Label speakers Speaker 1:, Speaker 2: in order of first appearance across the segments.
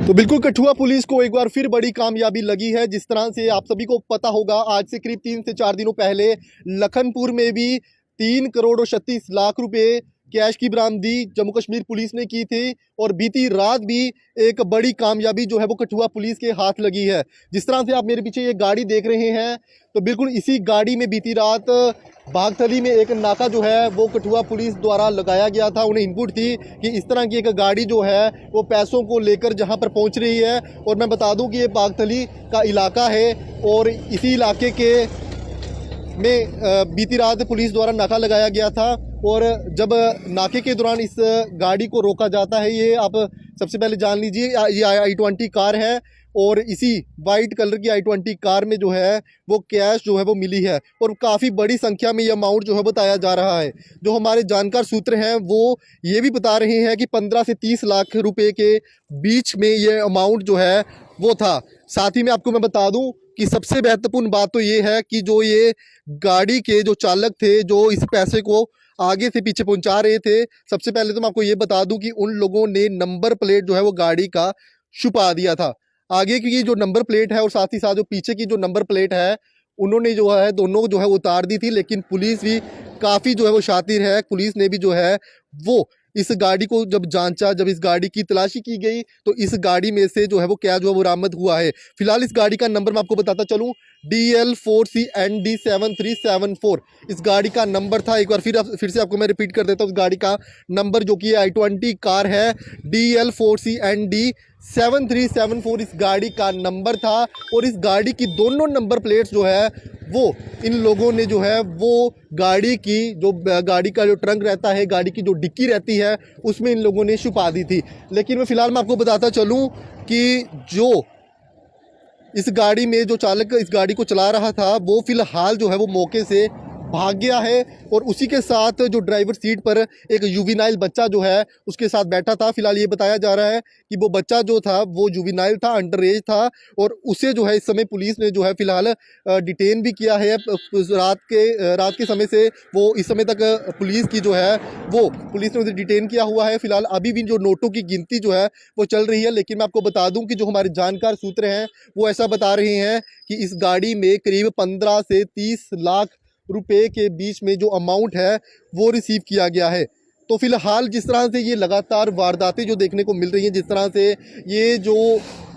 Speaker 1: तो बिल्कुल कठुआ पुलिस को एक बार फिर बड़ी कामयाबी लगी है। जिस तरह से आप सभी को पता होगा, आज से करीब 3 से 4 दिनों पहले लखनपुर में भी 3 करोड़ और 36 लाख रुपए कैश की बरामदी जम्मू कश्मीर पुलिस ने की थी। और बीती रात भी एक बड़ी कामयाबी जो है वो कठुआ पुलिस के हाथ लगी है। जिस तरह से आप मेरे पीछे ये गाड़ी देख रहे हैं, तो बिल्कुल इसी गाड़ी में बीती रात बागथली में एक नाका जो है वो कठुआ पुलिस द्वारा लगाया गया था। उन्हें इनपुट थी कि इस तरह की एक गाड़ी जो है वो पैसों को लेकर जहां पर पहुंच रही है। और मैं बता दूं कि ये बागथली का इलाका है और इसी इलाके के में बीती रात पुलिस द्वारा नाका लगाया गया था। और जब नाके के दौरान इस गाड़ी को रोका जाता है, ये आप सबसे पहले जान लीजिए, ये i20 कार है और इसी वाइट कलर की i20 कार में जो है वो कैश जो है वो मिली है। और काफ़ी बड़ी संख्या में ये अमाउंट जो है बताया जा रहा है। जो हमारे जानकार सूत्र हैं वो ये भी बता रहे हैं कि 15 से 30 लाख रुपए के बीच में ये अमाउंट जो है वो था। साथ ही में आपको मैं बता दूं कि सबसे महत्वपूर्ण बात तो ये है कि जो ये गाड़ी के जो चालक थे, जो इस पैसे को आगे से पीछे पहुंचा रहे थे, सबसे पहले तो मैं आपको ये बता दूं कि उन लोगों ने नंबर प्लेट जो है वो गाड़ी का छुपा दिया था। आगे की जो नंबर प्लेट है और साथ ही साथ जो पीछे की जो नंबर प्लेट है, उन्होंने जो है दोनों जो है उतार दी थी। लेकिन पुलिस भी काफ़ी जो है वो शातिर है। पुलिस ने भी जो है वो इस गाड़ी को जब जांचा, जब इस गाड़ी की तलाशी की गई, तो इस गाड़ी में से जो है वो क्या जो है वो बरामद हुआ है। फिलहाल इस गाड़ी का नंबर मैं आपको बताता चलूँ, DL4CND737 इस गाड़ी का नंबर था। एक बार फिर से आपको मैं रिपीट कर देता हूँ। इस गाड़ी का नंबर जो कि i20 कार है, DL4CND7374 इस गाड़ी का नंबर था। और इस गाड़ी की दोनों नंबर प्लेट्स जो है वो इन लोगों ने जो है वो गाड़ी का जो ट्रंक रहता है, गाड़ी की जो डिक्की रहती है, उसमें इन लोगों ने छुपा दी थी। लेकिन फिलहाल मैं आपको बताता चलूँ कि जो इस गाड़ी में जो चालक इस गाड़ी को चला रहा था, वो फिलहाल जो है वो मौके से भाग गया है। और उसी के साथ जो ड्राइवर सीट पर एक जुवेनाइल बच्चा जो है उसके साथ बैठा था। फिलहाल ये बताया जा रहा है कि वो बच्चा जो था वो जुवेनाइल था, अंडर एज था। और उसे जो है इस समय पुलिस ने जो है फिलहाल डिटेन भी किया है। रात के समय से वो इस समय तक पुलिस की जो है वो पुलिस ने उसे डिटेन किया हुआ है। फिलहाल अभी भी जो नोटों की गिनती जो है वो चल रही है। लेकिन मैं आपको बता दूं कि जो हमारे जानकार सूत्र हैं वो ऐसा बता रहे हैं कि इस गाड़ी में करीब 15 से 30 लाख रुपए के बीच में जो अमाउंट है वो रिसीव किया गया है। तो फिलहाल जिस तरह से ये लगातार वारदातें जो देखने को मिल रही हैं, जिस तरह से ये जो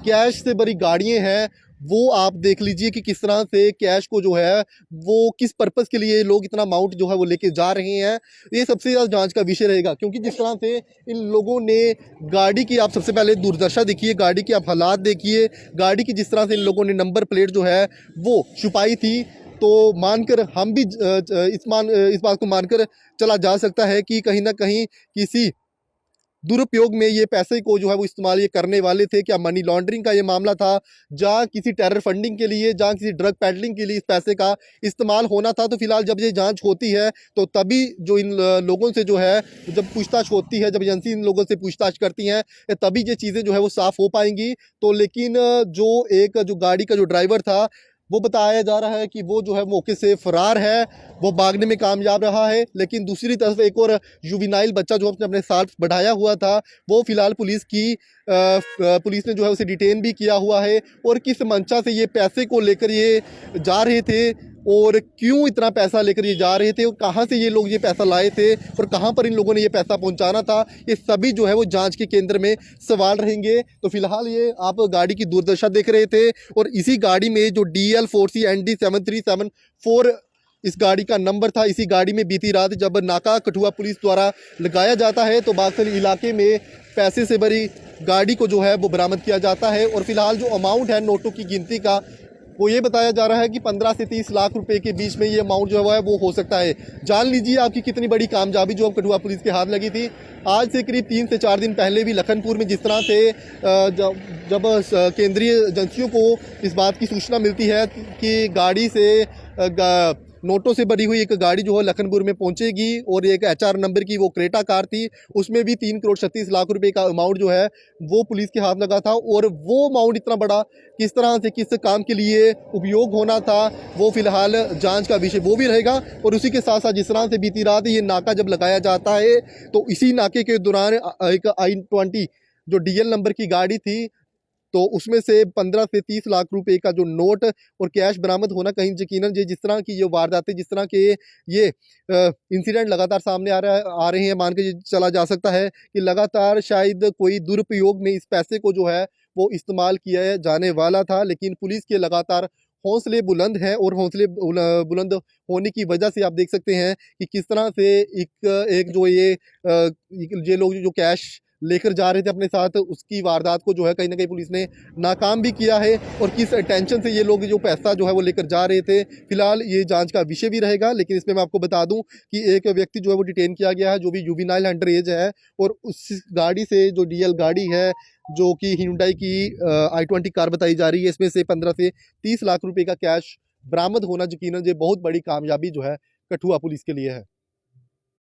Speaker 1: कैश से भरी गाड़ियां हैं, वो आप देख लीजिए कि किस तरह से कैश को जो है वो किस पर्पस के लिए लोग इतना अमाउंट जो है वो लेके जा रहे हैं। ये सबसे ज़्यादा जांच का विषय रहेगा। क्योंकि जिस तरह से इन लोगों ने गाड़ी की, आप सबसे पहले दुर्दशा देखिए, गाड़ी की आप हालात देखिए, गाड़ी की जिस तरह से इन लोगों ने नंबर प्लेट जो है वो छुपाई थी, तो मानकर हम भी इस बात को मानकर चला जा सकता है कि कहीं ना कहीं किसी दुरुपयोग में ये पैसे को जो है वो इस्तेमाल ये करने वाले थे। क्या मनी लॉन्ड्रिंग का ये मामला था, जहाँ किसी टेरर फंडिंग के लिए, जहाँ किसी ड्रग पैडलिंग के लिए इस पैसे का इस्तेमाल होना था। तो फिलहाल जब ये जांच होती है तो तभी जो इन लोगों से जो है जब पूछताछ होती है, जब एजेंसी इन लोगों से पूछताछ करती हैं, तभी ये चीज़ें जो है वो साफ़ हो पाएंगी। तो लेकिन जो गाड़ी का जो ड्राइवर था, वो बताया जा रहा है कि वो जो है मौके से फरार है, वो भागने में कामयाब रहा है। लेकिन दूसरी तरफ एक और जुवेनाइल बच्चा जो अपने साथ बढ़ाया हुआ था, वो फिलहाल पुलिस ने जो है उसे डिटेन भी किया हुआ है। और किस मंशा से ये पैसे को लेकर ये जा रहे थे और क्यों इतना पैसा लेकर ये जा रहे थे और कहाँ से ये लोग ये पैसा लाए थे और कहाँ पर इन लोगों ने ये पैसा पहुँचाना था, ये सभी जो है वो जांच के केंद्र में सवाल रहेंगे। तो फिलहाल ये आप गाड़ी की दुर्दशा देख रहे थे और इसी गाड़ी में जो DL4CND737 इस गाड़ी का नंबर था। इसी गाड़ी में बीती रात जब नाका कठुआ पुलिस द्वारा लगाया जाता है तो बागथली इलाके में पैसे से भरी गाड़ी को जो है वो बरामद किया जाता है। और फिलहाल जो अमाउंट है नोटों की गिनती का, वो ये बताया जा रहा है कि 15 से 30 लाख रुपए के बीच में ये अमाउंट जो है वो हो सकता है। जान लीजिए आपकी कितनी बड़ी कामयाबी जो अब कठुआ पुलिस के हाथ लगी थी। आज से करीब 3 से 4 दिन पहले भी लखनपुर में जिस तरह से जब केंद्रीय एजेंसियों को इस बात की सूचना मिलती है कि गाड़ी से नोटों से भरी हुई एक गाड़ी जो है लखनपुर में पहुंचेगी और एक HR नंबर की वो क्रेटा कार थी, उसमें भी 3 करोड़ 36 लाख रुपए का अमाउंट जो है वो पुलिस के हाथ लगा था। और वो अमाउंट इतना बड़ा किस तरह से किस काम के लिए उपयोग होना था, वो फिलहाल जांच का विषय वो भी रहेगा। और उसी के साथ साथ जिस तरह से बीती रात ये नाका जब लगाया जाता है तो इसी नाके के दौरान एक I20 जो डीएल नंबर की गाड़ी थी, तो उसमें से 15 से 30 लाख रुपए का जो नोट और कैश बरामद होना, कहीं यकीनन ये जिस तरह की ये वारदातें, जिस तरह के ये इंसिडेंट लगातार सामने आ रहे हैं, मान के ये चला जा सकता है कि लगातार शायद कोई दुरुपयोग में इस पैसे को जो है वो इस्तेमाल किया जाने वाला था। लेकिन पुलिस के लगातार हौसले बुलंद हैं, और हौसले बुलंद होने की वजह से आप देख सकते हैं कि किस तरह से एक जो ये लोग जो कैश लेकर जा रहे थे अपने साथ, उसकी वारदात को जो है कहीं न कहीं पुलिस ने नाकाम भी किया है। और किस टेंशन से ये लोग जो पैसा जो है वो लेकर जा रहे थे, फिलहाल ये जांच का विषय भी रहेगा। लेकिन इसमें मैं आपको बता दूं कि एक व्यक्ति जो है वो डिटेन किया गया है, जो भी जुवेनाइल अंडर एज है, और उस गाड़ी से, जो डीएल गाड़ी है, जो कि Hyundai की i20 कार बताई जा रही है, इसमें से 15 से 30 लाख रुपए का कैश बरामद होना यकीनन ये बहुत बड़ी कामयाबी जो है कठुआ पुलिस के लिए है।